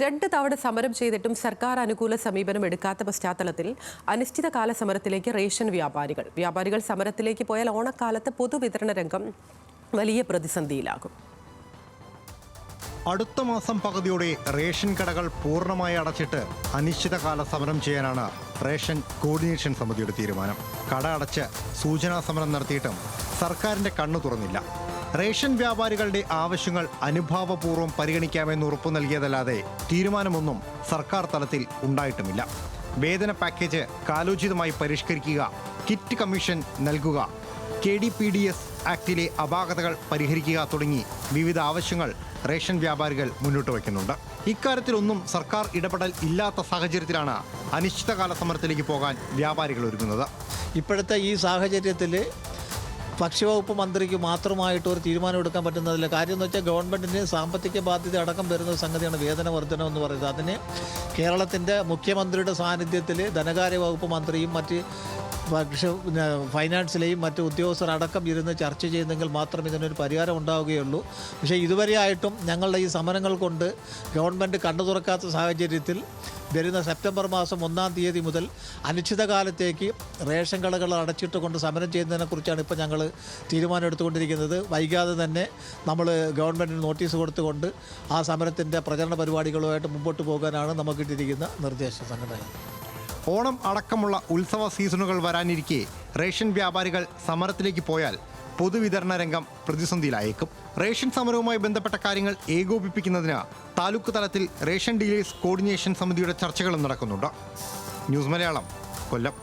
2 തവണ സമരം ചെയ്തിട്ടും സർക്കാർ അനുകൂല സമീപനം എടുക്കാത്ത പശ്ചാത്തലത്തിൽ അനിശ്ചിതകാല സമരത്തിലേക്ക് റേഷൻ വ്യാപാരികൾ സമരത്തിലേക്ക് പോയാൽ ഓണക്കാലത്ത് പൊതുവിതരണ രംഗം വലിയ പ്രതിസന്ധിയിലാകും. അടുത്ത മാസം പകുതിയോടെ റേഷൻ കടകൾ പൂർണ്ണമായി അടച്ചിട്ട് അനിശ്ചിതകാല സമരം ചെയ്യാനാണ് റേഷൻ കോർഡിനേഷൻ സമിതിയുടെ തീരുമാനം. കട അടച്ച് സൂചനാ സമരം നടത്തിയിട്ടും സർക്കാരിന്റെ കണ്ണു തുറന്നില്ല. റേഷൻ വ്യാപാരികളുടെ ആവശ്യങ്ങൾ അനുഭാവപൂർവ്വം പരിഗണിക്കാമെന്ന് ഉറപ്പു നൽകിയതല്ലാതെ തീരുമാനമൊന്നും സർക്കാർ തലത്തിൽ ഉണ്ടായിട്ടുമില്ല. വേതന പാക്കേജ് കാലോചിതമായി പരിഷ്കരിക്കുക, കിറ്റ് കമ്മീഷൻ നൽകുക, KDPDS ആക്ടിലെ അപാകതകൾ പരിഹരിക്കുക തുടങ്ങി വിവിധ ആവശ്യങ്ങൾ റേഷൻ വ്യാപാരികൾ മുന്നോട്ട് വയ്ക്കുന്നുണ്ട്. ഇക്കാര്യത്തിലൊന്നും സർക്കാർ ഇടപെടൽ ഇല്ലാത്ത സാഹചര്യത്തിലാണ് അനിശ്ചിതകാല സമരത്തിലേക്ക് പോകാൻ വ്യാപാരികൾ ഒരുങ്ങുന്നത്. ഇപ്പോഴത്തെ ഈ സാഹചര്യത്തിൽ ഭക്ഷ്യവകുപ്പ് മന്ത്രിക്ക് മാത്രമായിട്ട് ഒരു തീരുമാനം എടുക്കാൻ പറ്റുന്നതില്ല. കാര്യം എന്ന് വെച്ചാൽ ഗവൺമെൻറ്റിന് സാമ്പത്തിക ബാധ്യത അടക്കം വരുന്ന സംഗതിയാണ് വേതന വർധനം എന്ന് പറയുന്നത്. അതിന് കേരളത്തിൻ്റെ മുഖ്യമന്ത്രിയുടെ സാന്നിധ്യത്തിൽ ധനകാര്യ വകുപ്പ് മന്ത്രിയും മറ്റ് ഫൈനാൻസിലെയും മറ്റ് ഉദ്യോഗസ്ഥരടക്കം ഇരുന്ന് ചർച്ച ചെയ്യുന്നെങ്കിൽ മാത്രം ഇതിനൊരു പരിഹാരം ഉണ്ടാവുകയുള്ളൂ. പക്ഷേ ഇതുവരെയായിട്ടും ഞങ്ങളുടെ ഈ സമരങ്ങൾ കൊണ്ട് ഗവൺമെൻറ് കണ്ണു തുറക്കാത്ത സാഹചര്യത്തിൽ വരുന്ന സെപ്റ്റംബർ മാസം 1-ാം തീയതി മുതൽ അനിശ്ചിതകാലത്തേക്ക് റേഷൻ കടകൾ അടച്ചിട്ടുകൊണ്ട് സമരം ചെയ്യുന്നതിനെക്കുറിച്ചാണ് ഇപ്പോൾ ഞങ്ങൾ തീരുമാനം എടുത്തുകൊണ്ടിരിക്കുന്നത്. വൈകാതെ തന്നെ നമ്മൾ ഗവൺമെൻറ്റിന് നോട്ടീസ് കൊടുത്തുകൊണ്ട് ആ സമരത്തിൻ്റെ പ്രചരണ പരിപാടികളുമായിട്ട് മുമ്പോട്ട് പോകാനാണ് നമുക്കിട്ടിരിക്കുന്ന നിർദ്ദേശ സംഘടന. ഓണം അടക്കമുള്ള ഉത്സവ സീസണുകൾ വരാനിരിക്കെ റേഷൻ വ്യാപാരികൾ സമരത്തിലേക്ക് പോയാൽ പൊതുവിതരണ രംഗം പ്രതിസന്ധിയിലായേക്കും. റേഷൻ സമരവുമായി ബന്ധപ്പെട്ട കാര്യങ്ങൾ ഏകോപിപ്പിക്കുന്നതിന് താലൂക്ക് തലത്തിൽ റേഷൻ ഡീലേഴ്സ് കോർഡിനേഷൻ സമിതിയുടെ ചർച്ചകളും നടക്കുന്നുണ്ട്. ന്യൂസ് മലയാളം, കൊല്ലം.